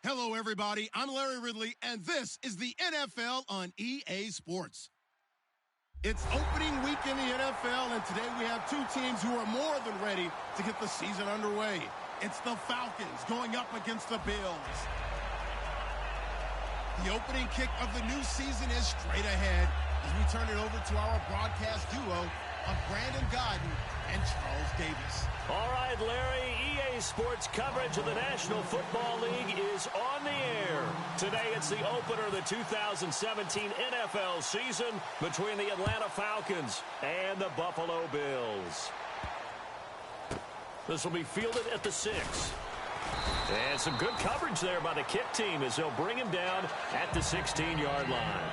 Hello, everybody. I'm Larry Ridley, and this is the NFL on EA Sports. It's opening week in the NFL, and today we have two teams who are more than ready to get the season underway. It's the Falcons going up against the Bills. The opening kick of the new season is straight ahead as we turn it over to our broadcast duo of Brandon Godden and Charles Davis. All right, Larry, EA Sports coverage of the National Football League is on the air. Today it's the opener of the 2017 NFL season between the Atlanta Falcons and the Buffalo Bills. This will be fielded at the 6. And some good coverage there by the kick team as they'll bring him down at the 16-yard line.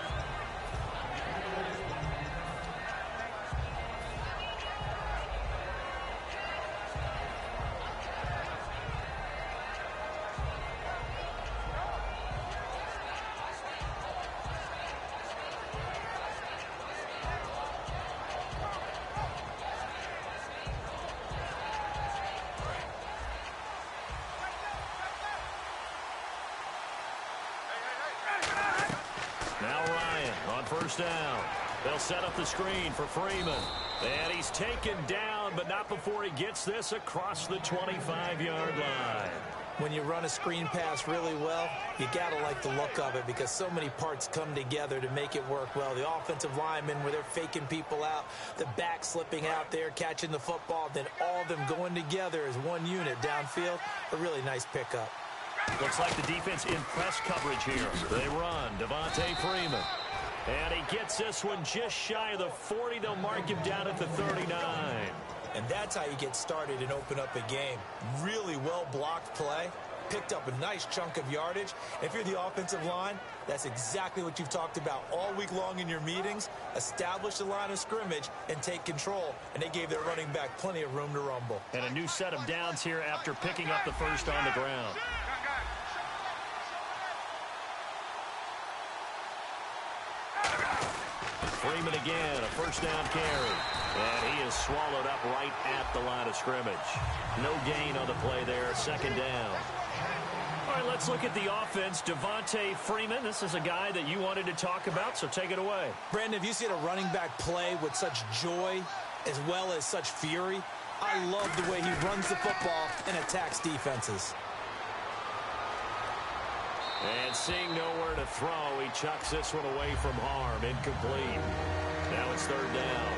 First down. They'll set up the screen for Freeman. And he's taken down, but not before he gets this across the 25-yard line. When you run a screen pass really well, you got to like the look of it because so many parts come together to make it work well. The offensive linemen, where they're faking people out, the back slipping out there, catching the football, then all of them going together as one unit downfield. A really nice pickup. Looks like the defense in press coverage here. They run. Devontae Freeman. And he gets this one just shy of the 40. They'll mark him down at the 39. And that's how you get started and open up a game. Really well-blocked play. Picked up a nice chunk of yardage. If you're the offensive line, that's exactly what you've talked about all week long in your meetings. Establish the line of scrimmage and take control. And they gave their running back plenty of room to rumble. And a new set of downs here after picking up the first on the ground. Freeman again, a first down carry. And he is swallowed up right at the line of scrimmage. No gain on the play there, second down. All right, let's look at the offense. Devontae Freeman, this is a guy that you wanted to talk about, so take it away. Brandon, if you see a running back play with such joy as well as such fury, I love the way he runs the football and attacks defenses. And seeing nowhere to throw, he chucks this one away from harm. Incomplete. Now it's third down.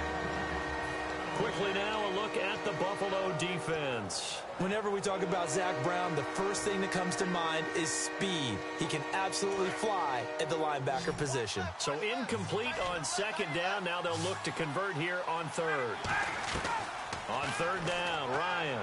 Quickly now, a look at the Buffalo defense. Whenever we talk about Zach Brown, the first thing that comes to mind is speed. He can absolutely fly at the linebacker position. So incomplete on second down. Now they'll look to convert here on third. On third down, Ryan.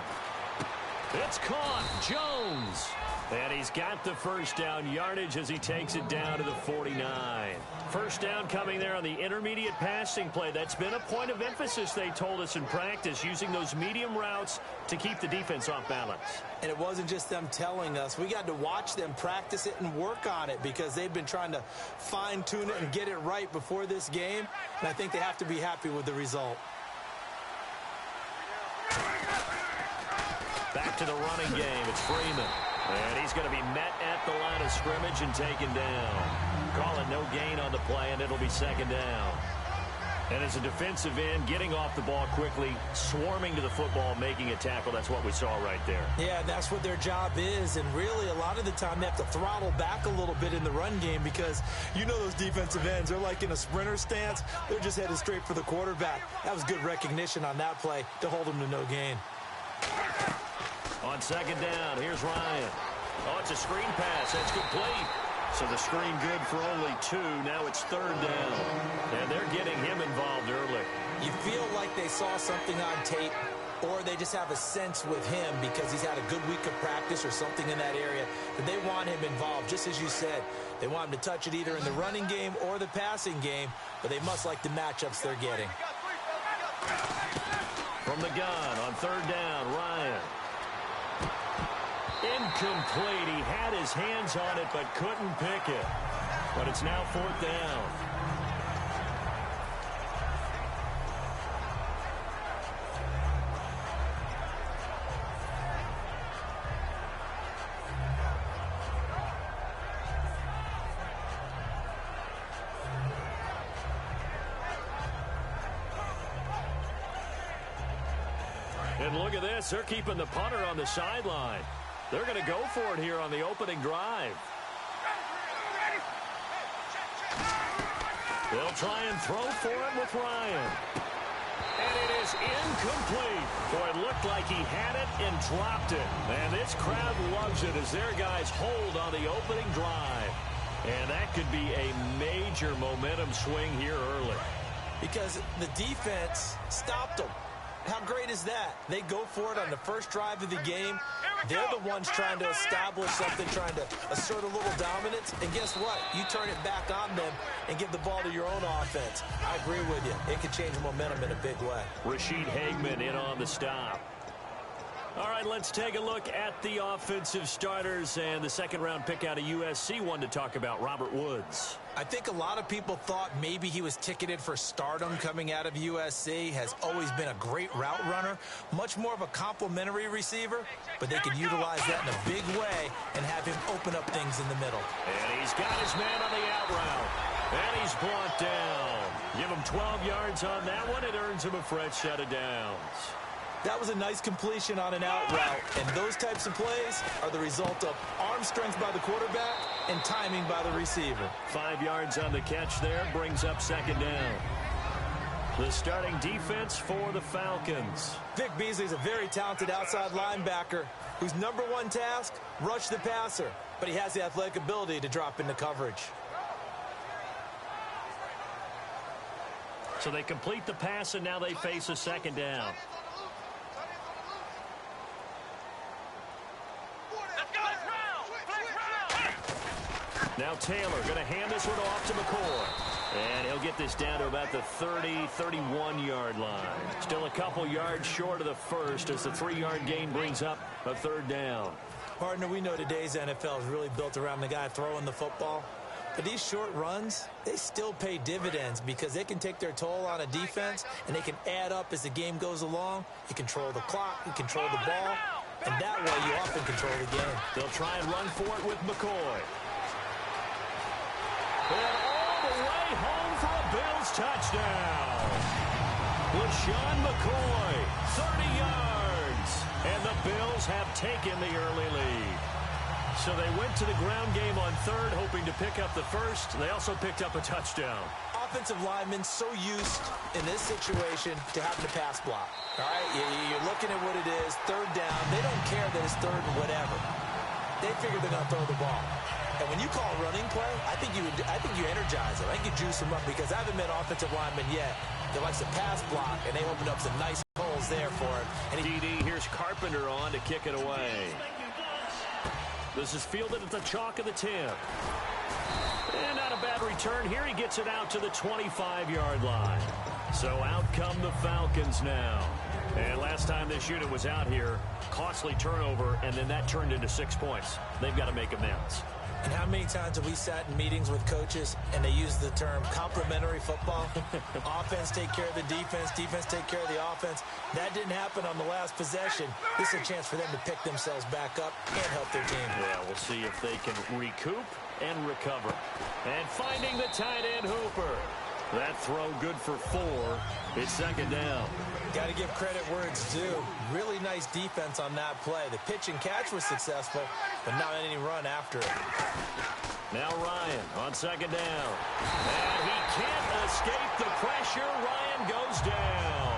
It's caught. Jones. And he's got the first down yardage as he takes it down to the 49. First down coming there on the intermediate passing play. That's been a point of emphasis, they told us in practice, using those medium routes to keep the defense off balance. And it wasn't just them telling us. We got to watch them practice it and work on it because they've been trying to fine-tune it and get it right before this game. And I think they have to be happy with the result. Back to the running game. It's Freeman. And he's going to be met at the line of scrimmage and taken down. Calling no gain on the play, and it'll be second down. And as a defensive end, getting off the ball quickly, swarming to the football, making a tackle. That's what we saw right there. Yeah, that's what their job is. And really, a lot of the time, they have to throttle back a little bit in the run game because you know those defensive ends, they're like in a sprinter stance. They're just headed straight for the quarterback. That was good recognition on that play to hold them to no gain. On second down, here's Ryan. Oh, it's a screen pass. That's complete. So the screen good for only 2. Now it's third down. And they're getting him involved early. You feel like they saw something on tape, or they just have a sense with him because he's had a good week of practice or something in that area that they want him involved, just as you said. They want him to touch it either in the running game or the passing game, but they must like the matchups they're getting. From the gun on third down, Ryan. Incomplete. He had his hands on it but couldn't pick it. But it's now fourth down. And look at this. They're keeping the punter on the sideline. They're going to go for it here on the opening drive. They'll try and throw for it with Ryan. And it is incomplete. Boy, it looked like he had it and dropped it. And this crowd loves it as their guys hold on the opening drive. And that could be a major momentum swing here early. Because the defense stopped them. How great is that? They go for it on the first drive of the game. They're the ones trying to establish something, trying to assert a little dominance. And guess what? You turn it back on them and give the ball to your own offense. I agree with you. It could change momentum in a big way. Rashid Hageman in on the stop. All right, let's take a look at the offensive starters and the second-round pick out of USC. One to talk about, Robert Woods. I think a lot of people thought maybe he was ticketed for stardom coming out of USC. Has always been a great route runner, much more of a complimentary receiver, but they could utilize that in a big way and have him open up things in the middle. And he's got his man on the out route. And he's brought down. Give him 12 yards on that one. It earns him a fresh set of downs. That was a nice completion on an out route, and those types of plays are the result of arm strength by the quarterback and timing by the receiver. 5 yards on the catch there, brings up second down. The starting defense for the Falcons. Vic Beasley's a very talented outside linebacker whose number one task, rush the passer, but he has the athletic ability to drop into coverage. So they complete the pass, and now they face a second down. Now Taylor going to hand this one off to McCoy. And he'll get this down to about the 30, 31-yard line. Still a couple yards short of the first as the 3-yard gain brings up a third down. Partner, we know today's NFL is really built around the guy throwing the football. But these short runs, they still pay dividends because they can take their toll on a defense and they can add up as the game goes along. You control the clock, you control the ball, and that way you often control the game. They'll try and run for it with McCoy. And all the way home for a Bills touchdown. LaShawn McCoy, 30 yards. And the Bills have taken the early lead. So they went to the ground game on third, hoping to pick up the first. They also picked up a touchdown. Offensive linemen so used in this situation to having to pass block. All right, you're looking at what it is, third down. They don't care that it's third and whatever. They figure they're going to throw the ball. And when you call a running play, I think you energize them. I think you juice them up because I haven't met offensive linemen yet that likes to pass block, and they opened up some nice holes there for him. And DD, here's Carpenter on to kick it away. This is fielded at the chalk of the 10. And not a bad return here. He gets it out to the 25-yard line. So out come the Falcons now. And last time this unit was out here, costly turnover, and then that turned into 6 points. They've got to make amends. And how many times have we sat in meetings with coaches and they use the term complementary football? Offense take care of the defense, defense take care of the offense. That didn't happen on the last possession. This is a chance for them to pick themselves back up and help their team. Yeah, we'll see if they can recoup and recover. And finding the tight end Hooper. That throw good for 4. It's second down. Got to give credit where it's due. Really nice defense on that play. The pitch and catch was successful, but not any run after it. Now Ryan on second down. And he can't escape the pressure. Ryan goes down.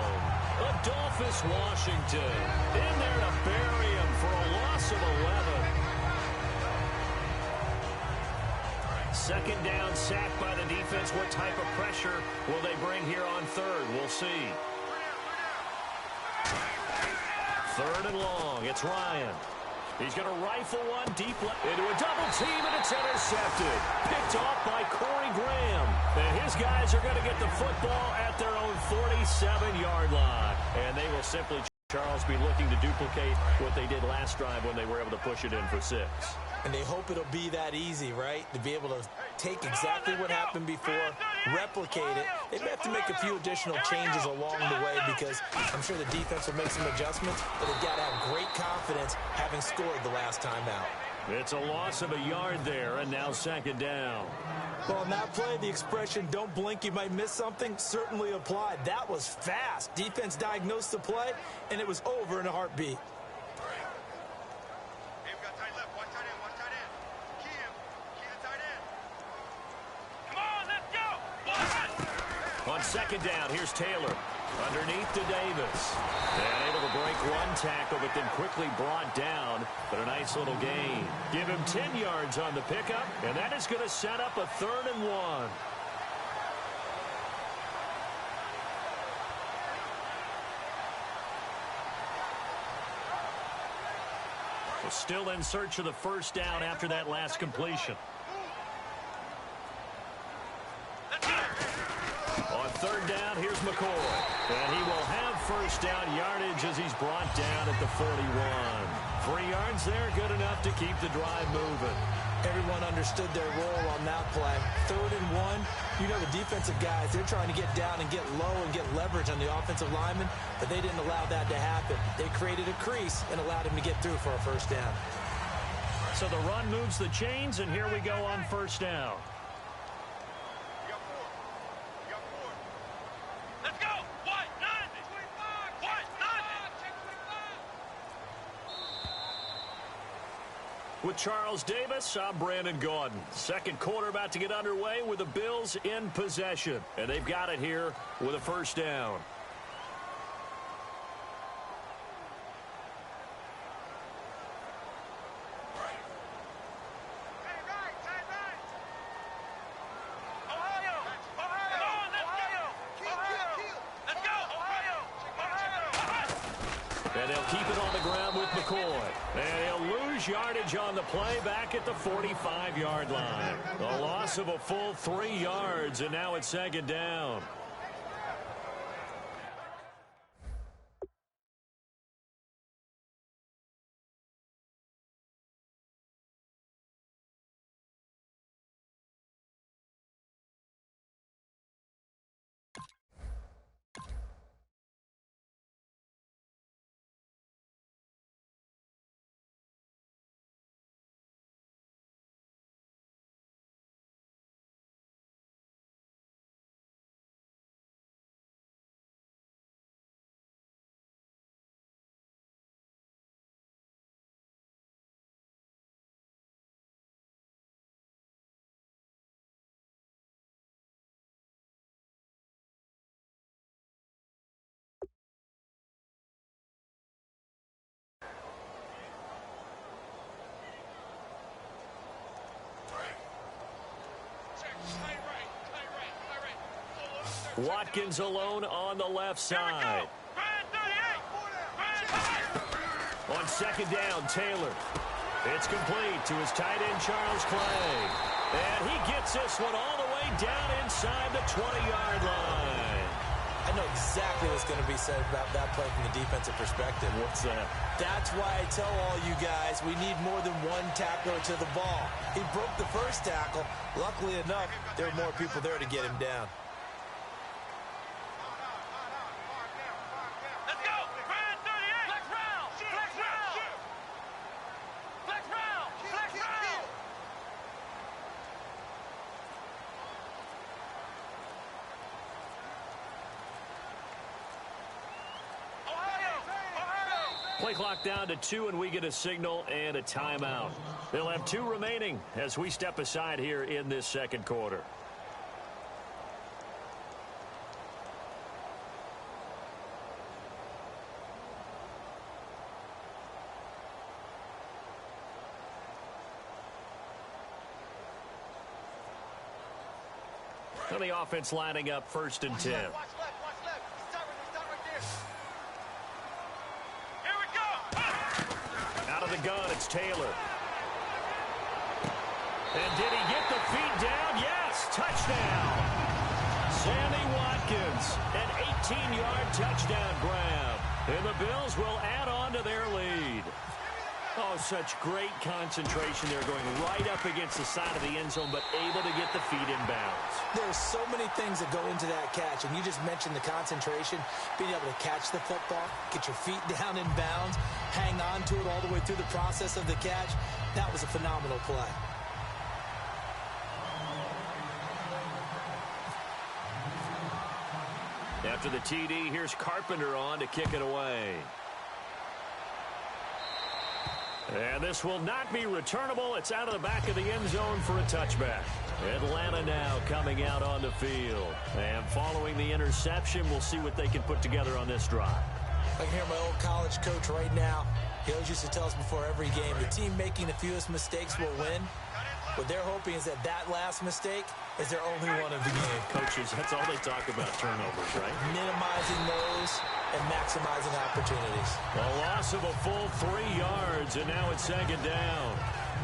Adolphus Washington in there to bury him for a loss of 11. Second down, sacked by the defense. What type of pressure will they bring here on third? We'll see. Third and long. It's Ryan. He's going to rifle one deep left into a double team, and it's intercepted. Picked off by Corey Graham. And his guys are going to get the football at their own 47-yard line. And they will simply, Charles, be looking to duplicate what they did last drive when they were able to push it in for 6. And they hope it'll be that easy, right? To be able to take exactly what happened before, replicate it. They may have to make a few additional changes along the way because I'm sure the defense will make some adjustments, but they've got to have great confidence having scored the last time out. It's a loss of a yard there, and now second down. Well, on that play, the expression, don't blink, you might miss something, certainly applied. That was fast. Defense diagnosed the play, and it was over in a heartbeat. On second down, here's Taylor. Underneath to Davis. And able to break one tackle, but then quickly brought down. But a nice little gain. Give him 10 yards on the pickup, and that is going to set up a 3rd and 1. Well, still in search of the first down after that last completion. On 3rd down, here's McCoy. And he will have first down yardage as he's brought down at the 41. 3 yards there, good enough to keep the drive moving. Everyone understood their role on that play. 3rd and 1, you know the defensive guys, they're trying to get down and get low and get leverage on the offensive lineman, but they didn't allow that to happen. They created a crease and allowed him to get through for a first down. So the run moves the chains, and here we go on first down. With Charles Davis, I'm Brandon Gaudin. Second quarter about to get underway with the Bills in possession. And they've got it here with a first down. And they'll keep it on the ground with McCoy. And he'll lose yardage on the play back at the 45-yard line. A loss of a full 3 yards, and now it's second down. Watkins alone on the left side. On second down, Taylor. It's complete to his tight end, Charles Clay. And he gets this one all the way down inside the 20-yard line. I know exactly what's going to be said about that play from the defensive perspective. What's that? That's why I tell all you guys we need more than one tackler to the ball. He broke the first tackle. Luckily enough, there were more people there to get him down. Play clock down to 2, and we get a signal and a timeout. They'll have 2 remaining as we step aside here in this second quarter. And the offense lining up 1st and 10. The gun, it's Taylor. And did he get the feet down? Yes, touchdown. Sammy Watkins, an 18-yard touchdown grab. And the Bills will add on to their lead. Oh, such great concentration there, going right up against the side of the end zone, but able to get the feet in bounds. There's so many things that go into that catch, and you just mentioned the concentration, being able to catch the football, get your feet down in bounds, hang on to it all the way through the process of the catch. That was a phenomenal play. After the TD, here's Carpenter on to kick it away. And this will not be returnable. It's out of the back of the end zone for a touchback. Atlanta now coming out on the field. And following the interception, we'll see what they can put together on this drive. I can hear my old college coach right now. He always used to tell us before every game, the team making the fewest mistakes will win. What they're hoping is that that last mistake is their only one of the game. Coaches, that's all they talk about, turnovers, right? Minimizing those and maximizing opportunities. A loss of a full 3 yards, and now it's second down.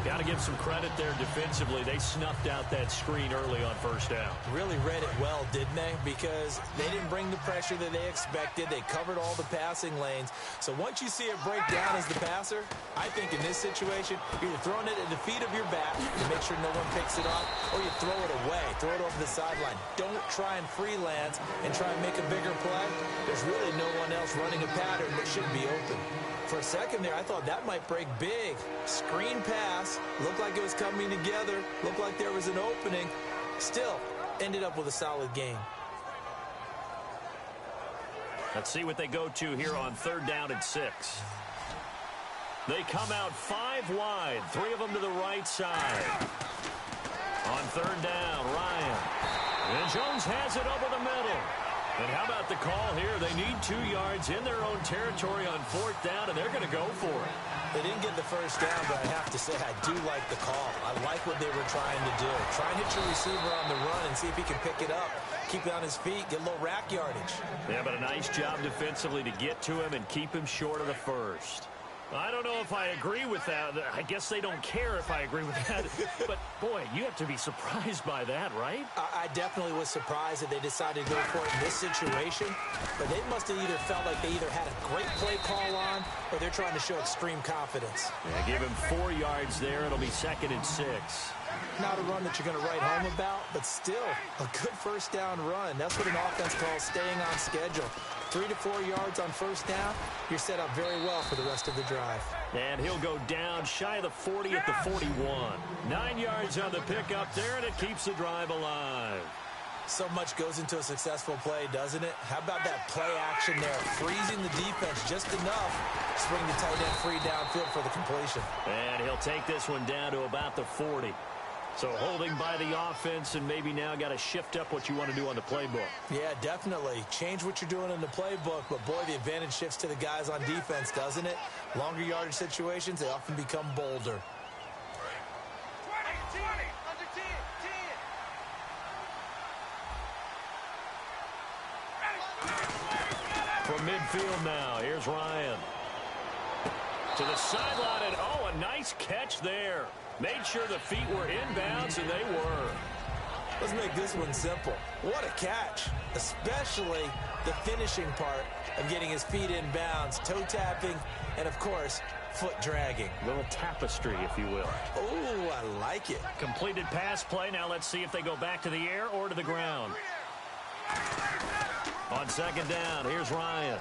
Got to give some credit there defensively. They snuffed out that screen early on first down. Really read it well, didn't they? Because they didn't bring the pressure that they expected. They covered all the passing lanes. So once you see it break down as the passer, I think in this situation, you're either throwing it at the feet of your back to make sure no one picks it off, or you throw it away, throw it over the sideline. Don't try and freelance and try and make a bigger play. There's really no one else running a pattern that should be open. For a second there, I thought that might break big. Screen pass, looked like it was coming together, looked like there was an opening. Still, ended up with a solid game. Let's see what they go to here on third down and 6. They come out 5 wide, 3 of them to the right side. On third down, Ryan. And Jones has it over the middle. And how about the call here? They need 2 yards in their own territory on fourth down, and they're going to go for it. They didn't get the first down, but I have to say I do like the call. I like what they were trying to do. Try and hit your receiver on the run and see if he can pick it up. Keep it on his feet, get a little rack yardage. Yeah, but a nice job defensively to get to him and keep him short of the first. I don't know if I agree with that. I guess they don't care if I agree with that. But, boy, you have to be surprised by that, right? I definitely was surprised that they decided to go for it in this situation. But they must have either felt like they either had a great play call on or they're trying to show extreme confidence. Yeah, give him 4 yards there. It'll be second and 6. Not a run that you're going to write home about, but still a good first down run. That's what an offense calls staying on schedule. 3 to 4 yards on first down, you're set up very well for the rest of the drive. And he'll go down shy of the 40 at the 41. 9 yards on the pickup there, and it keeps the drive alive. So much goes into a successful play, doesn't it? How about that play action there? Freezing the defense just enough to bring the tight end free downfield for the completion. And he'll take this one down to about the 40. So holding by the offense, and maybe now got to shift up what you want to do on the playbook. Yeah, definitely. Change what you're doing in the playbook, but boy, the advantage shifts to the guys on defense, doesn't it? Longer yardage situations, they often become bolder. From midfield now, here's Ryan. To the sideline, and oh, a nice catch there. Made sure the feet were inbounds, and they were. Let's make this one simple. What a catch, especially the finishing part of getting his feet inbounds, toe tapping, and, of course, foot dragging. Little tapestry, if you will. Oh, I like it. Completed pass play. Now let's see if they go back to the air or to the ground. On second down, here's Ryan.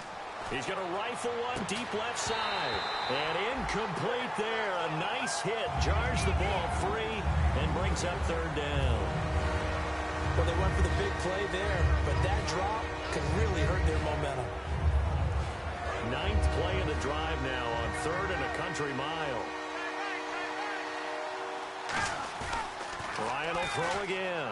He's going to rifle one deep left side. And incomplete there. A nice hit. Jars the ball free and brings up third down. Well, they went for the big play there, but that drop could really hurt their momentum. 9th play of the drive now on third and a country mile. Ryan will throw again.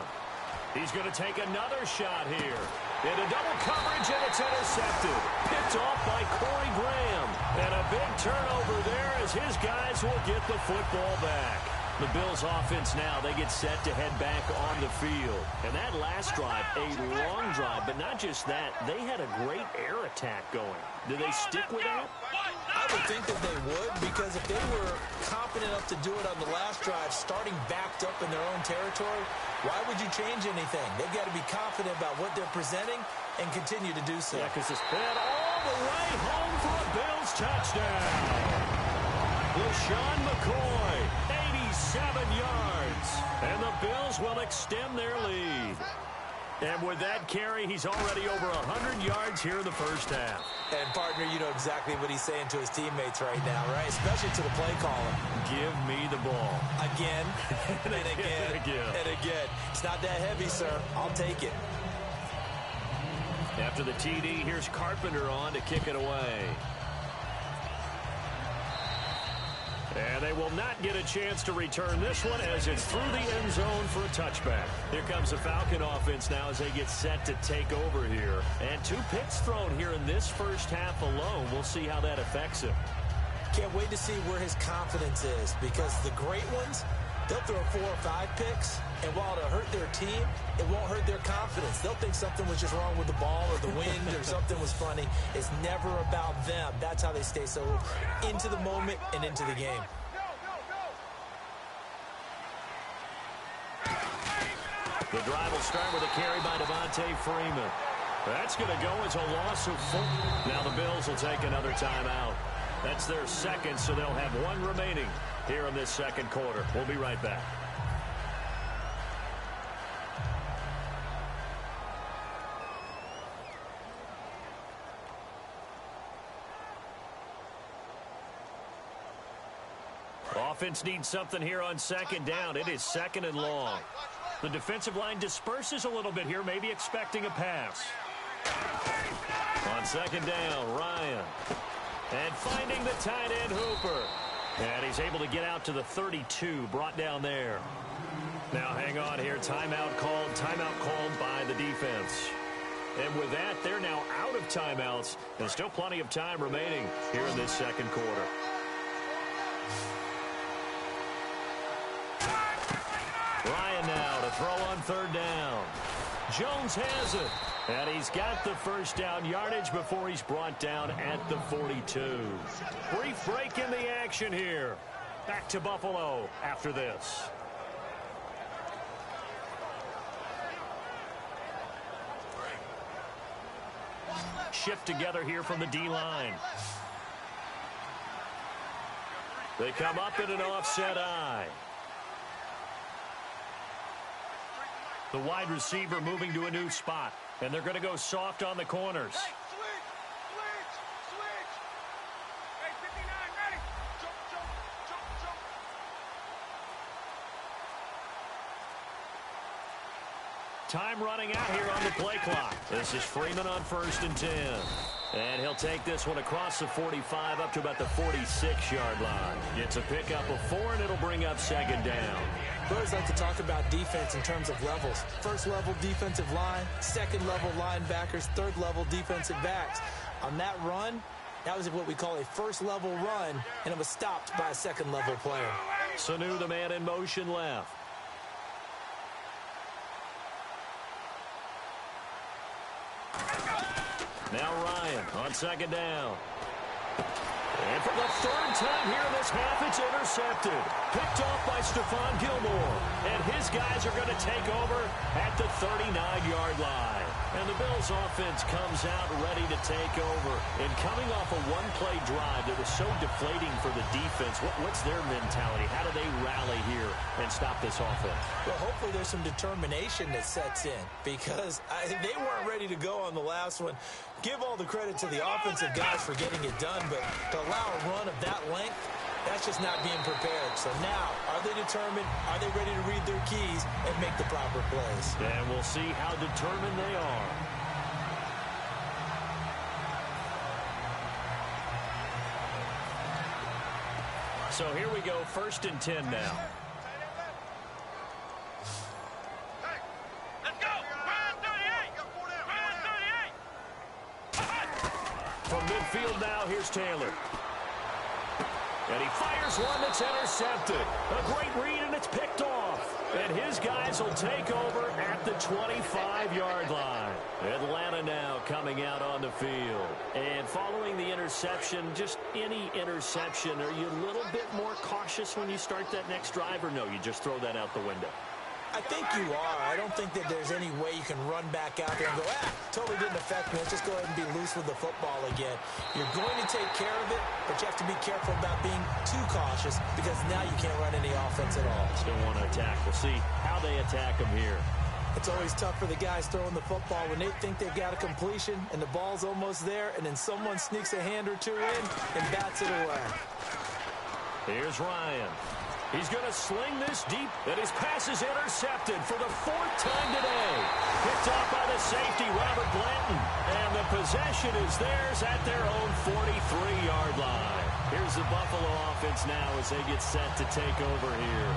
He's going to take another shot here. Into double coverage, and it's intercepted. Picked off by Corey Graham. And a big turnover there as his guys will get the football back. The Bills offense now, they get set to head back on the field. And that last drive, a long drive, but not just that. They had a great air attack going. Did they stick with that? I would think that they would, because if they were confident enough to do it on the last drive, starting backed up in their own territory, why would you change anything? They've got to be confident about what they're presenting and continue to do so. Yeah, because it's been all the way home for a Bills touchdown. LaShawn McCoy, 87 yards. And the Bills will extend their lead. And with that carry, he's already over 100 yards here in the first half. And, partner, you know exactly what he's saying to his teammates right now, right? Especially to the play caller. Give me the ball. Again, and again, and again. It's not that heavy, sir. I'll take it. After the TD, here's Carpenter on to kick it away. And they will not get a chance to return this one as it's through the end zone for a touchback. Here comes the Falcon offense now as they get set to take over here. And 2 picks thrown here in this first half alone. We'll see how that affects him. Can't wait to see where his confidence is, because the great ones, they'll throw 4 or 5 picks, and while it'll hurt their team, it won't hurt their confidence. They'll think something was just wrong with the ball or the wind or something was funny. It's never about them. That's how they stay so into the moment and into the game. The drive will start with a carry by Devontae Freeman. That's going to go as a loss of 4. Now the Bills will take another timeout. That's their second, so they'll have 1 remaining here in this second quarter. We'll be right back. Offense needs something here on second down. It is second and long. The defensive line disperses a little bit here, maybe expecting a pass. On second down, Ryan. And finding the tight end, Hooper. And he's able to get out to the 32, brought down there. Now hang on here, timeout called by the defense. And with that, they're now out of timeouts. There's still plenty of time remaining here in this second quarter. Ryan now to throw on third down. Jones has it. And he's got the first down yardage before he's brought down at the 42. Brief break in the action here. Back to Buffalo after this. Shift together here from the D-line. They come up in an offset eye. The wide receiver moving to a new spot. And they're going to go soft on the corners. Hey, switch. Hey, 59, ready. Jump. Time running out here on the play clock. This is Freeman on 1st and 10. And he'll take this one across the 45 up to about the 46-yard line. Gets a pickup of 4, and it'll bring up second down. We always like to talk about defense in terms of levels. First level defensive line, second level linebackers, third level defensive backs. On that run, that was what we call a first level run, and it was stopped by a second level player. Sanu, the man in motion left. Now Ryan on second down. And for the 3rd time here in this half, it's intercepted. Picked off by Stephon Gilmore. And his guys are going to take over at the 39-yard line. And the Bills offense comes out ready to take over. And coming off a one-play drive that was so deflating for the defense, what's their mentality? How do they rally here and stop this offense? Well, hopefully there's some determination that sets in, because they weren't ready to go on the last one. Give all the credit to the offensive guys for getting it done, but to allow a run of that length, that's just not being prepared. So now, are they determined? Are they ready to read their keys and make the proper plays? And we'll see how determined they are. So here we go, 1st and 10 now. From midfield now, here's Taylor. And he fires one that's intercepted. A great read, and it's picked off. And his guys will take over at the 25-yard line. Atlanta now coming out on the field. And following the interception, just any interception, are you a little bit more cautious when you start that next drive, or no, you just throw that out the window? I think you are. I don't think that there's any way you can run back out there and go, totally didn't affect me. Let's just go ahead and be loose with the football again. You're going to take care of it, but you have to be careful about being too cautious, because now you can't run any offense at all. Still want to attack. We'll see how they attack them here. It's always tough for the guys throwing the football when they think they've got a completion and the ball's almost there, and then someone sneaks a hand or two in and bats it away. Here's Ryan. He's going to sling this deep, and his pass is intercepted for the 4th time today. Picked off by the safety, Robert Blanton. And the possession is theirs at their own 43-yard line. Here's the Buffalo offense now as they get set to take over here.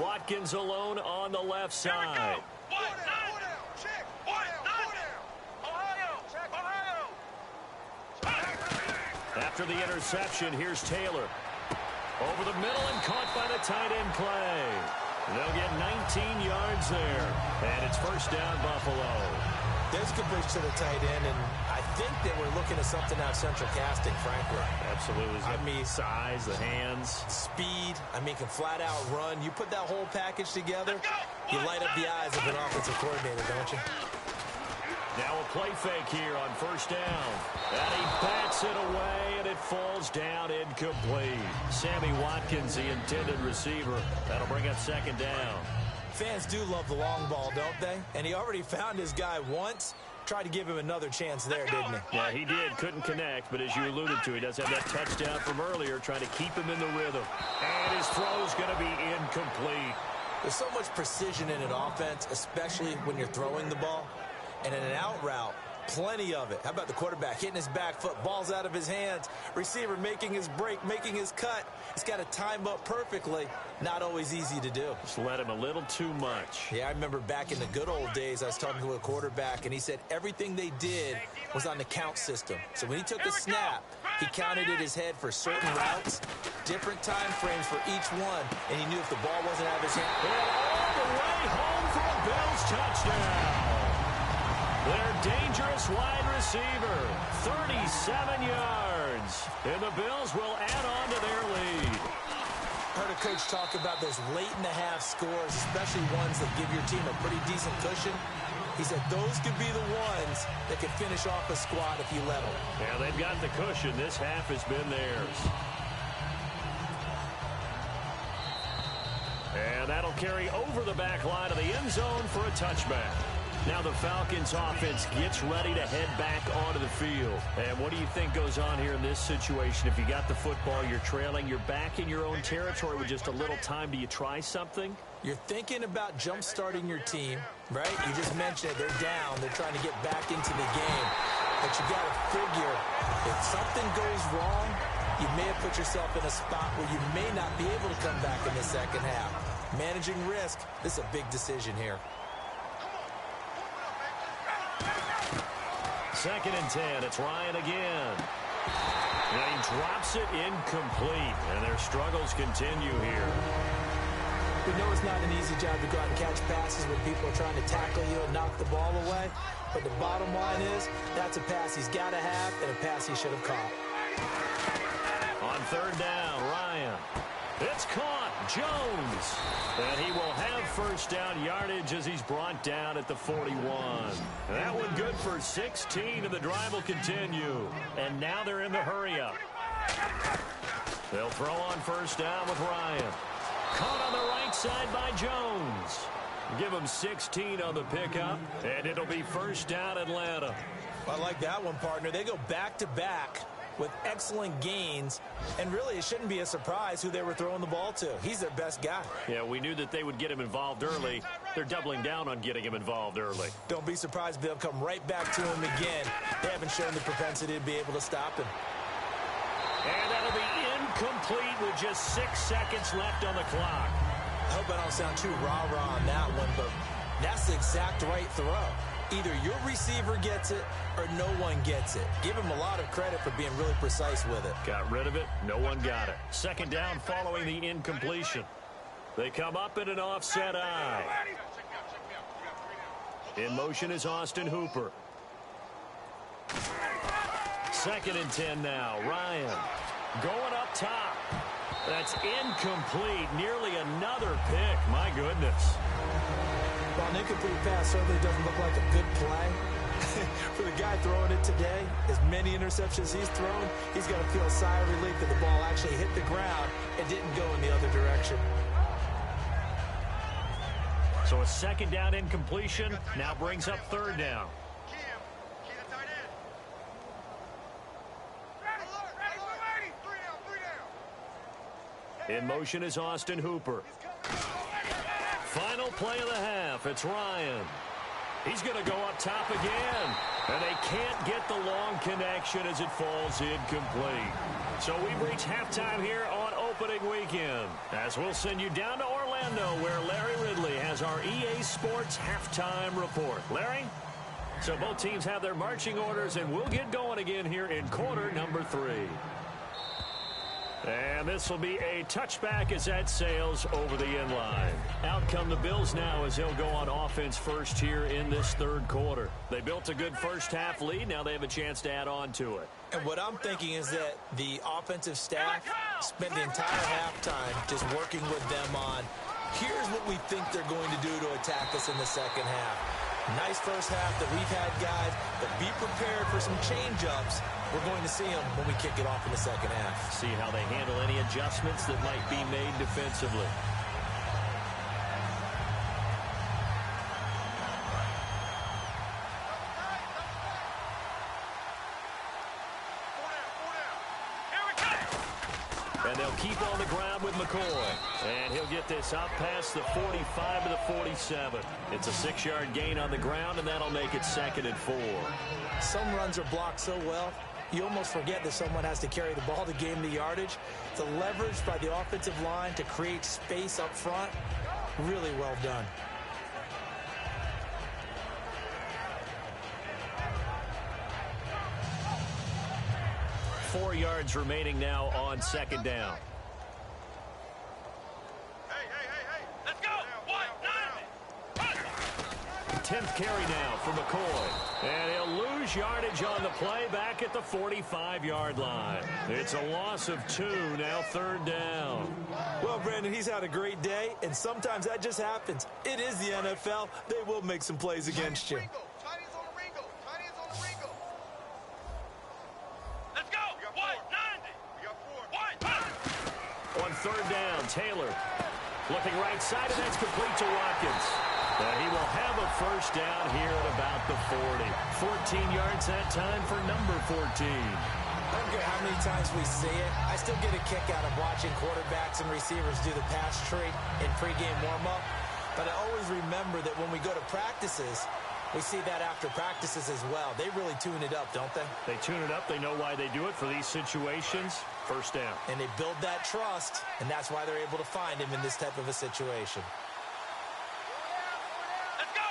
Watkins alone on the left side. After the interception, here's Taylor. Over the middle and caught by the tight end Clay. They'll get 19 yards there. And it's first down, Buffalo. There's a good bridge to the tight end, and I think that we're looking at something out central casting, frankly. Absolutely. I mean, size, the hands. Speed. I mean, can flat out run. You put that whole package together, you light up the eyes of an offensive coordinator, don't you? Now a play fake here on first down. And he bats it away, and it falls down incomplete. Sammy Watkins, the intended receiver. That'll bring up second down. Fans do love the long ball, don't they? And he already found his guy once. Tried to give him another chance there, didn't he? Yeah, he did. Couldn't connect, but as you alluded to, he does have that touchdown from earlier, trying to keep him in the rhythm. And his throw's going to be incomplete. There's so much precision in an offense, especially when you're throwing the ball. And in an out route, plenty of it. How about the quarterback hitting his back foot, balls out of his hands, receiver making his break, making his cut. He's got to time up perfectly. Not always easy to do. Just let him a little too much. Yeah, I remember back in the good old days, I was talking to a quarterback, and he said everything they did was on the count system. So when he took a snap, he counted in his head for certain routes, different time frames for each one, and he knew if the ball wasn't out of his hand. And all the way home for a Bills touchdown. Their dangerous wide receiver, 37 yards. And the Bills will add on to their lead. Heard a coach talk about those late-in-the-half scores, especially ones that give your team a pretty decent cushion. He said those could be the ones that could finish off a squad if you let them. Yeah, they've got the cushion. This half has been theirs. And that'll carry over the back line of the end zone for a touchback. Now the Falcons offense gets ready to head back onto the field. And what do you think goes on here in this situation? If you got the football, you're trailing, you're back in your own territory with just a little time. Do you try something? You're thinking about jump-starting your team, right? You just mentioned it. They're down. They're trying to get back into the game. But you got to figure if something goes wrong, you may have put yourself in a spot where you may not be able to come back in the second half. Managing risk, this is a big decision here. 2nd and 10. It's Ryan again. And he drops it incomplete. And their struggles continue here. We know it's not an easy job to go out and catch passes when people are trying to tackle you and knock the ball away. But the bottom line is, that's a pass he's got to have and a pass he should have caught. On 3rd down, Ryan. It's caught. Jones. And he will have first down yardage as he's brought down at the 41. That one good for 16, and the drive will continue. And now they're in the hurry-up. They'll throw on first down with Ryan. Caught on the right side by Jones. Give him 16 on the pickup, and it'll be first down Atlanta. I like that one, partner. They go back-to-back with excellent gains, and really it shouldn't be a surprise who they were throwing the ball to. He's their best guy. Yeah, we knew that they would get him involved early. They're doubling down on getting him involved early. Don't be surprised if they'll come right back to him again. They haven't shown the propensity to be able to stop him. And that'll be incomplete with just 6 seconds left on the clock. I hope I don't sound too rah-rah on that one, but that's the exact right throw. Either your receiver gets it or no one gets it. Give him a lot of credit for being really precise with it. Got rid of it. No one got it. 2nd down following the incompletion. They come up in an offset eye. In motion is Austin Hooper. 2nd and 10 now. Ryan going up top. That's incomplete. Nearly another pick. My goodness. Well, an incomplete pass certainly doesn't look like a good play. For the guy throwing it today, as many interceptions he's thrown, he's got to feel a sigh of relief that the ball actually hit the ground and didn't go in the other direction. So a second down incompletion now brings up third down. In motion is Austin Hooper. Final play of the half. It's Ryan. He's going to go up top again. And they can't get the long connection as it falls incomplete. So we've reached halftime here on opening weekend. As we'll send you down to Orlando, where Larry Ridley has our EA Sports halftime report. Larry? So both teams have their marching orders, and we'll get going again here in quarter number 3. And this will be a touchback as that sails over the end line. Out come the Bills now as they'll go on offense first here in this third quarter. They built a good first half lead. Now they have a chance to add on to it. And what I'm thinking is that the offensive staff spent the entire halftime just working with them on, here's what we think they're going to do to attack us in the second half. Nice first half that we've had, guys, but be prepared for some change-ups. We're going to see them when we kick it off in the second half. See how they handle any adjustments that might be made defensively. And they'll keep on the ground with McCoy. And he'll get this up past the 45 to the 47. It's a 6-yard gain on the ground, and that'll make it 2nd and 4. Some runs are blocked so well, you almost forget that someone has to carry the ball to gain the yardage. The leverage by the offensive line to create space up front, really well done. Four yards remaining now on second down. Hey, let's go. 10th carry now for McCoy. And he'll lose yardage on the play back at the 45-yard line. It's a loss of 2, now third down. Well, Brandon, he's had a great day, and sometimes that just happens. It is the NFL. They will make some plays against you. On third down, Taylor looking right side, and that's complete to Watkins. He will have a first down here at about the 40. 14 yards that time for number 14. I don't care how many times we see it. I still get a kick out of watching quarterbacks and receivers do the pass tree in pregame warm-up. But I always remember that when we go to practices, we see that after practices as well. They really tune it up, don't they? They tune it up. They know why they do it for these situations. First down. And they build that trust, and that's why they're able to find him in this type of a situation. Let's go.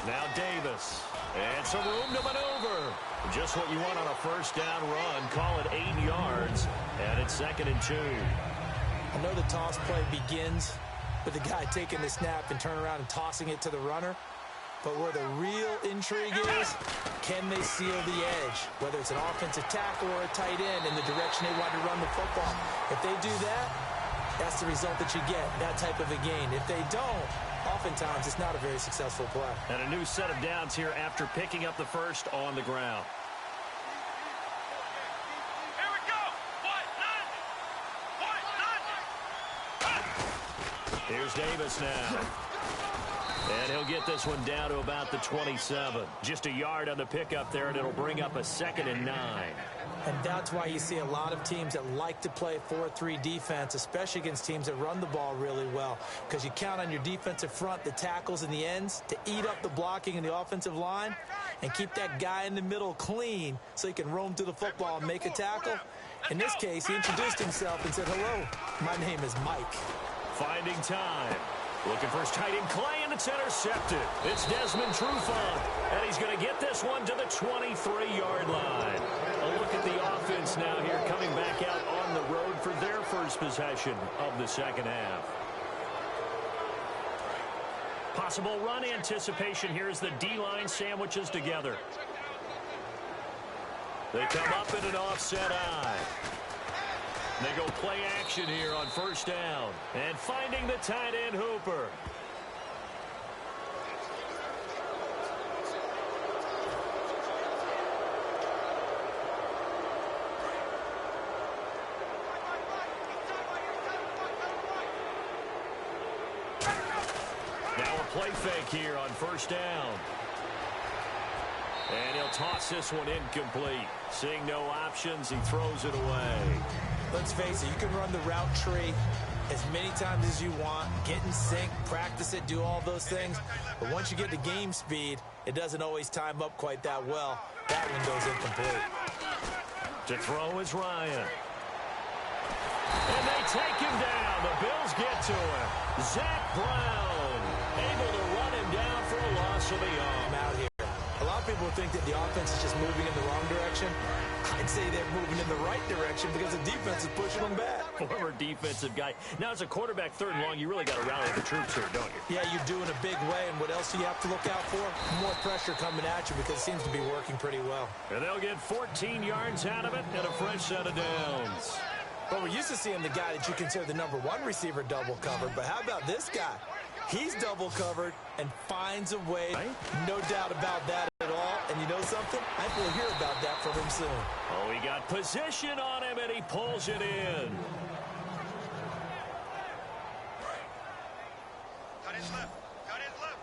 Now Davis. And some room to maneuver. Just what you want on a first down run. Call it 8 yards. And it's 2nd and 2. I know the toss play begins with the guy taking the snap and turning around and tossing it to the runner. But where the real intrigue is, can they seal the edge? Whether it's an offensive tackle or a tight end in the direction they want to run the football. If they do that, that's the result that you get, that type of a gain. If they don't, oftentimes it's not a very successful play. And a new set of downs here after picking up the first on the ground. Here we go. Here's Davis now. And he'll get this one down to about the 27. Just a yard on the pickup there, and it'll bring up a 2nd and 9. And that's why you see a lot of teams that like to play 4-3 defense, especially against teams that run the ball really well, because you count on your defensive front, the tackles and the ends, to eat up the blocking in the offensive line and keep that guy in the middle clean so he can roam to the football and make a tackle. In this case, he introduced himself and said, "Hello, my name is Mike." Finding time. Looking for his tight end, Clay, and it's intercepted. It's Desmond Trufant, and he's going to get this one to the 23-yard line. A look at the offense now here coming back out on the road for their first possession of the second half. Possible run anticipation here as the D-line sandwiches together. They come up in an offset eye. They go play action here on first down. And finding the tight end, Hooper. play fake here on first down. And he'll toss this one incomplete. Seeing no options, he throws it away. Let's face it, you can run the route tree as many times as you want, get in sync, practice it, do all those things. But once you get to game speed, it doesn't always time up quite that well. That one goes incomplete. To throw is Ryan. And they take him down. The Bills get to him. Zach Brown able to run him down for a loss of the arm. Out here. A lot of people think that the offense is just moving in the wrong direction. I'd say they're moving in the right direction because the defense is pushing them back. Former defensive guy. Now, as a quarterback, third and long, you really got to rally the troops here, don't you? Yeah, you do in a big way. And what else do you have to look out for? More pressure coming at you because it seems to be working pretty well. And they'll get 14 yards out of it and a fresh set of downs. Well, we're used to seeing the guy that you consider the #1 receiver double covered. But how about this guy? He's double covered and finds a way. Right? No doubt about that at all. And you know something? I think we'll hear about that from him soon. Oh, he got position on him, and he pulls it in. Cut his left. Cut his left.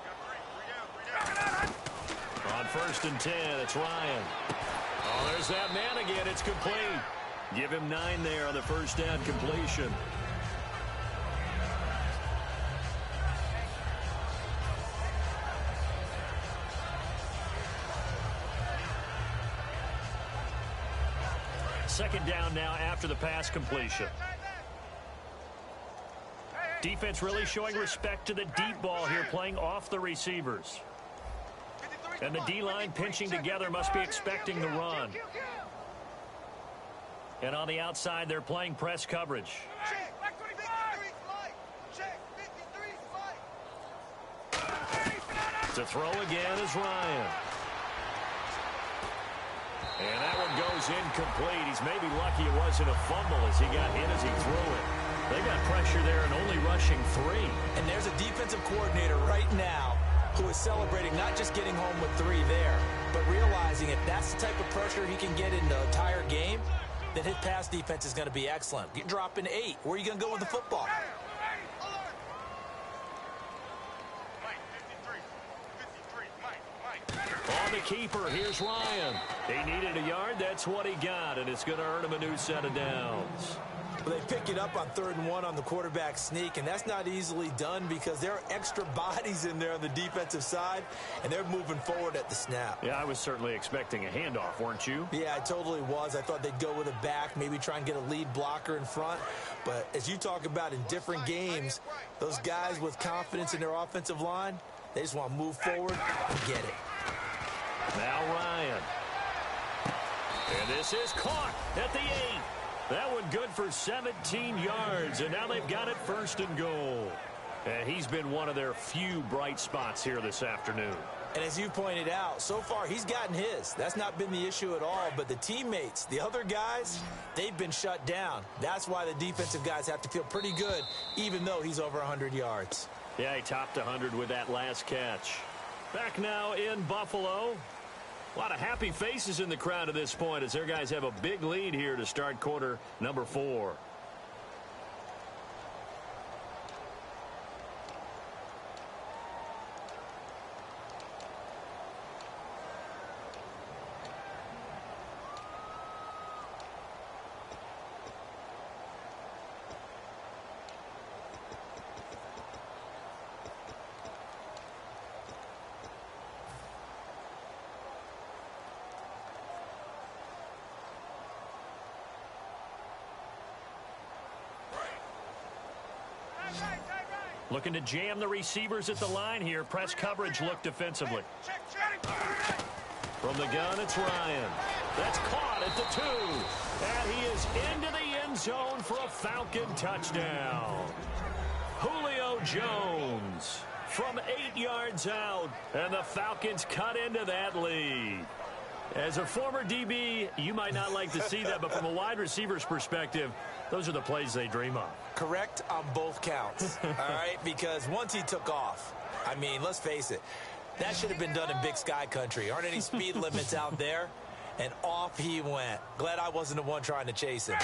Got three down. On 1st and 10, it's Ryan. Oh, there's that man again. It's complete. Give him 9 there on the first down completion. Second down now after the pass completion. Defense really showing respect to the deep ball here, playing off the receivers. And the D-line pinching together must be expecting the run. And on the outside, they're playing press coverage. To throw again is Ryan. And that one goes incomplete. He's maybe lucky it wasn't a fumble as he got hit as he threw it. They got pressure there and only rushing 3. And there's a defensive coordinator right now who is celebrating not just getting home with 3 there, but realizing if that's the type of pressure he can get in the entire game, then his pass defense is going to be excellent. You're dropping 8. Where are you going to go with the football? On the keeper, here's Ryan. He needed a yard. That's what he got, and it's going to earn him a new set of downs. Well, they pick it up on 3rd and 1 on the quarterback sneak, and that's not easily done because there are extra bodies in there on the defensive side, and they're moving forward at the snap. Yeah, I was certainly expecting a handoff, weren't you? Yeah, I totally was. I thought they'd go with a back, maybe try and get a lead blocker in front. But as you talk about in different games, those guys with confidence in their offensive line, they just want to move forward and get it. Now Ryan. And this is caught at the 8. That one good for 17 yards, and now they've got it 1st and goal. And he's been one of their few bright spots here this afternoon. And as you pointed out, so far he's gotten his. That's not been the issue at all. But the teammates, the other guys, they've been shut down. That's why the defensive guys have to feel pretty good, even though he's over 100 yards. Yeah, he topped 100 with that last catch. Back now in Buffalo. A lot of happy faces in the crowd at this point as their guys have a big lead here to start quarter number 4. Looking to jam the receivers at the line here. Press coverage look defensively. From the gun, it's Ryan. That's caught at the 2. And he is into the end zone for a Falcon touchdown. Julio Jones from 8 yards out. And the Falcons cut into that lead. As a former DB, you might not like to see that, but from a wide receiver's perspective, those are the plays they dream of. Correct on both counts, all right? Because once he took off, I mean, let's face it, that should have been done in Big Sky country. Aren't any speed limits out there? And off he went. Glad I wasn't the one trying to chase him.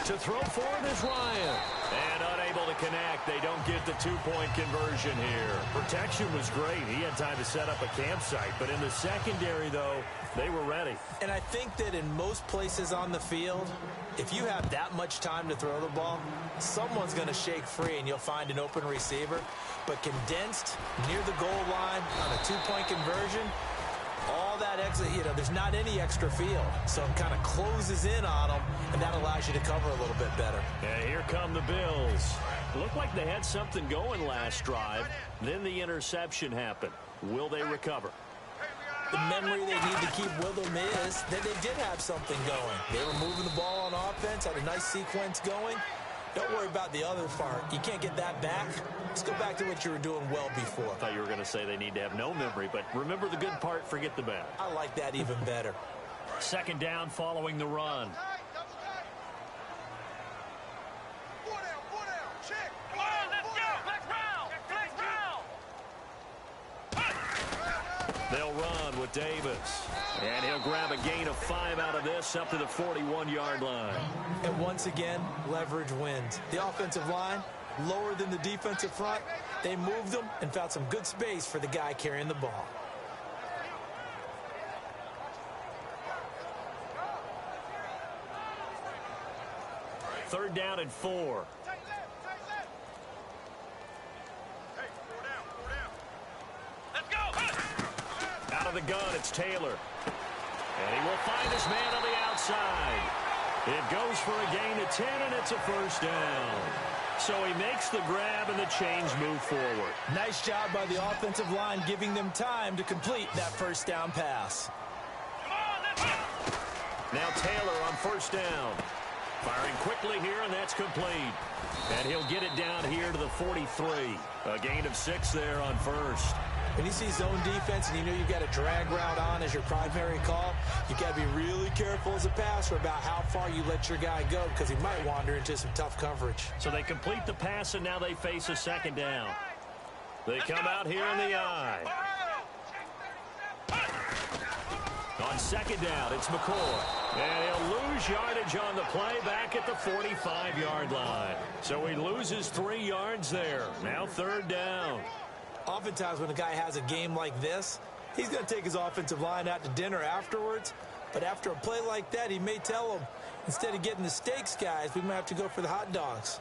To throw for it is Ryan. And unable to connect. They don't get the two-point conversion here. Protection was great. He had time to set up a campsite. But in the secondary, though, they were ready. And I think that in most places on the field, if you have that much time to throw the ball, someone's going to shake free and you'll find an open receiver. But condensed near the goal line on a two-point conversion, all that extra, there's not any extra field. So it kind of closes in on them, and that allows you to cover a little bit better. And here come the Bills. Looked like they had something going last drive. Then the interception happened. Will they recover? The memory they need to keep with them is that they did have something going. They were moving the ball on offense, had a nice sequence going. Don't worry about the other part. You can't get that back. Let's go back to what you were doing well before. I thought you were going to say they need to have no memory, but remember the good part, forget the bad. I like that even better. Second down following the run. They'll run with Davis. And he'll grab a gain of 5 out of this up to the 41-yard line. And once again, leverage wins. The offensive line, lower than the defensive front. They moved them and found some good space for the guy carrying the ball. Third down and 4. Out of the gun, it's Taylor. And he will find his man on the outside. It goes for a gain of 10, and it's a first down. So he makes the grab, and the chains move forward. Nice job by the offensive line giving them time to complete that first down pass. Now Taylor on first down. Firing quickly here, and that's complete. And he'll get it down here to the 43. A gain of 6 there on first. When you see zone defense and you know you've got a drag route on as your primary call, you've got to be really careful as a passer about how far you let your guy go because he might wander into some tough coverage. So they complete the pass, and now they face a second down. They come out here in the eye. On second down, it's McCoy. And he'll lose yardage on the play back at the 45-yard line. So he loses 3 yards there. Now third down. Oftentimes when a guy has a game like this, he's going to take his offensive line out to dinner afterwards. But after a play like that, he may tell them, instead of getting the steaks, guys, we might have to go for the hot dogs.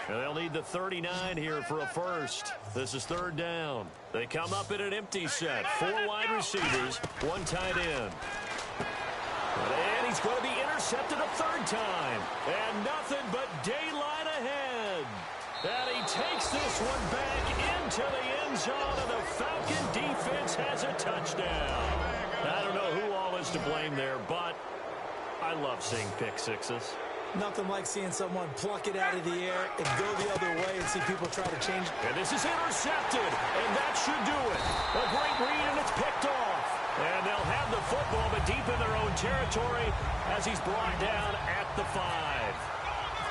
They'll need the 39 here for a first. This is third down. They come up in an empty set. 4 wide receivers, 1 tight end. And he's going to be intercepted a third time. And nothing but daylight ahead. And he takes this one back into the end zone, and the Falcon defense has a touchdown. I don't know who all is to blame there, but I love seeing pick sixes. Nothing like seeing someone pluck it out of the air and go the other way and see people try to change. And this is intercepted, and that should do it. A great read, and it's picked off. And they'll have the football, but deep in their own territory as he's brought down at the 5.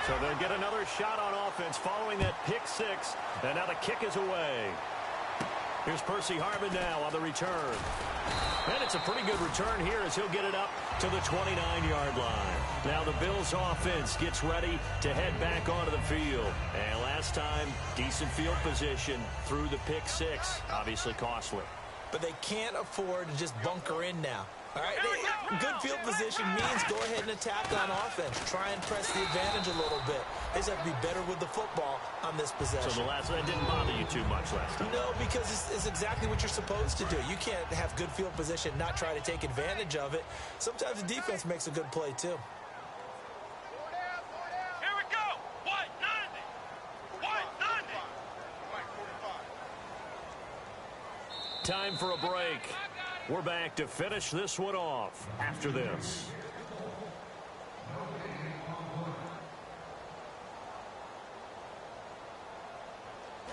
So they'll get another shot on offense following that pick 6, and now the kick is away. Here's Percy Harvin now on the return. And it's a pretty good return here as he'll get it up to the 29-yard line. Now the Bills offense gets ready to head back onto the field. And last time, decent field position through the pick 6. Obviously costly. But they can't afford to just bunker in now. All right, good field position means go ahead and attack on offense. Try and press the advantage a little bit. They just have to be better with the football on this possession. So the last one didn't bother you too much last time? No, because it's exactly what you're supposed to do. You can't have good field position, not try to take advantage of it. Sometimes the defense makes a good play, too. Here we go. White 90. White 90. Time for a break. We're back to finish this one off after this.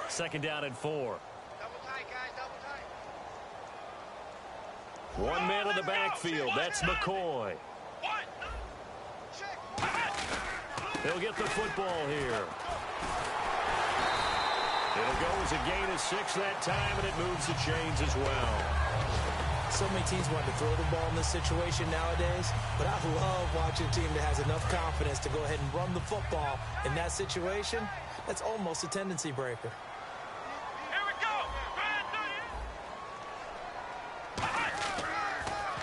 Second down and 4. Double tight, guys. Double tight. 1 man in the backfield. That's McCoy. He'll get the football here. It'll go as a gain of 6 that time, and it moves the chains as well. So many teams want to throw the ball in this situation nowadays, but I love watching a team that has enough confidence to go ahead and run the football in that situation. That's almost a tendency breaker. Here we go.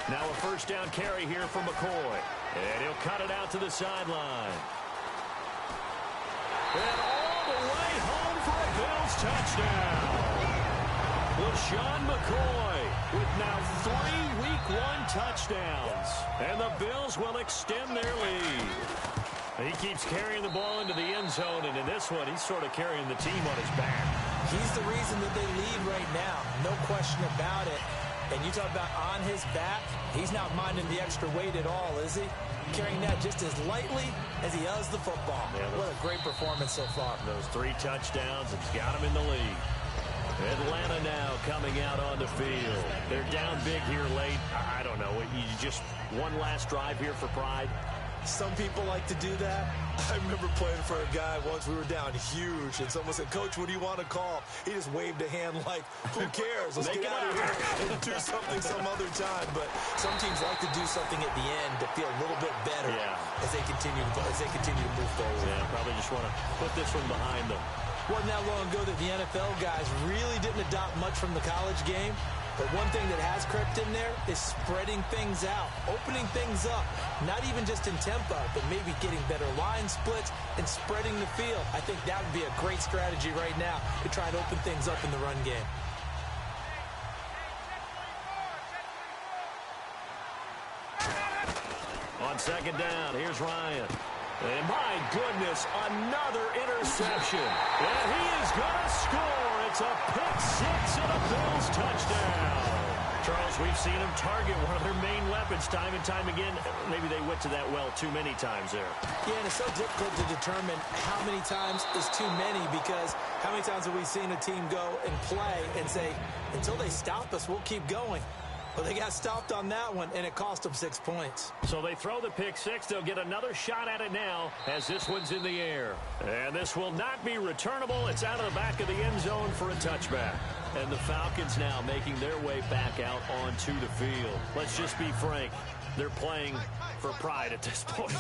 Now a first down carry here for McCoy. And he'll cut it out to the sideline. And all the way home for a Bills touchdown. LaShawn McCoy with now 3 Week 1 touchdowns. And the Bills will extend their lead. He keeps carrying the ball into the end zone, and in this one, he's sort of carrying the team on his back. He's the reason that they lead right now. No question about it. And you talk about on his back, he's not minding the extra weight at all, is he? Carrying that just as lightly as he does the football. Yeah, what a great performance so far. Those 3 touchdowns, it's got him in the lead. Atlanta now coming out on the field. They're down big here late. I don't know. You just one last drive here for pride. Some people like to do that. I remember playing for a guy once. We were down huge, and someone said, "Coach, what do you want to call?" He just waved a hand like, "Who cares? Let's get out of here and do something some other time." But some teams like to do something at the end to feel a little bit better as they continue to move forward. Yeah, probably just want to put this one behind them. Wasn't that long ago that the NFL guys really didn't adopt much from the college game. But one thing that has crept in there is spreading things out, opening things up, not even just in tempo, but maybe getting better line splits and spreading the field. I think that would be a great strategy right now to try and open things up in the run game. On second down, here's Ryan. And my goodness, another interception. And he is going to score. It's a pick 6 and a Bills touchdown. Charles, we've seen him target one of their main weapons time and time again. Maybe they went to that well too many times there. Yeah, and it's so difficult to determine how many times is too many, because how many times have we seen a team go and play and say, until they stop us, we'll keep going. Well, they got stopped on that one, and it cost them 6 points. So they throw the pick 6. They'll get another shot at it now as this one's in the air. And this will not be returnable. It's out of the back of the end zone for a touchback. And the Falcons now making their way back out onto the field. Let's just be frank. They're playing for pride at this point.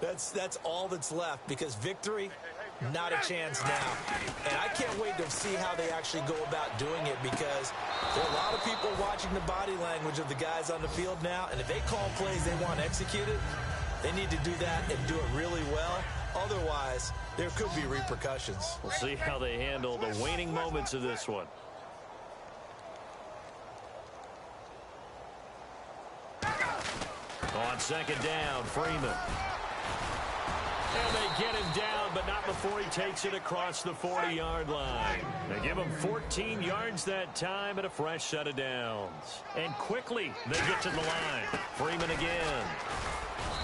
That's all that's left, because victory, not a chance now. And I can't wait to see how they actually go about doing it, because there are a lot of people watching the body language of the guys on the field now, and if they call plays they want executed, they need to do that and do it really well. Otherwise, there could be repercussions. We'll see how they handle the waning moments of this one. On second down, Freeman. And they get him down, but not before he takes it across the 40-yard line. They give him 14 yards that time and a fresh set of downs. And quickly, they get to the line. Freeman again.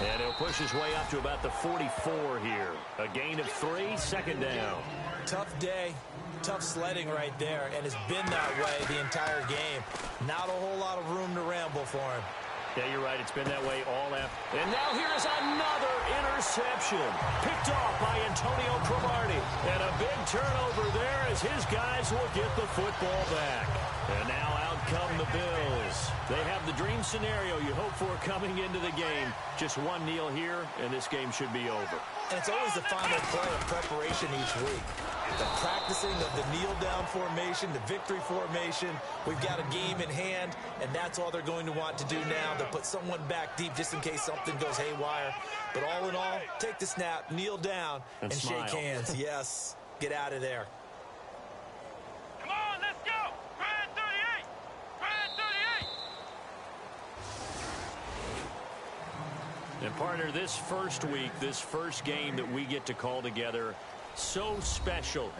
And he'll push his way up to about the 44 here. A gain of 3, second down. Tough day, tough sledding right there, and it's been that way the entire game. Not a whole lot of room to ramble for him. Yeah, you're right. It's been that way all after. And now here's another interception. Picked off by Antonio Cromartie. And a big turnover there as his guys will get the football back. And now out come the Bills. They have the dream scenario you hope for coming into the game. Just one kneel here, and this game should be over. And it's always the final play of preparation each week. The practicing of the kneel-down formation, the victory formation. We've got a game in hand, and that's all they're going to want to do now. They'll put someone back deep just in case something goes haywire. But all in all, take the snap, kneel down, and shake hands. Yes, get out of there. Come on, let's go. Pride 38. Pride 38. And partner, this first week, this first game that we get to call together, so special.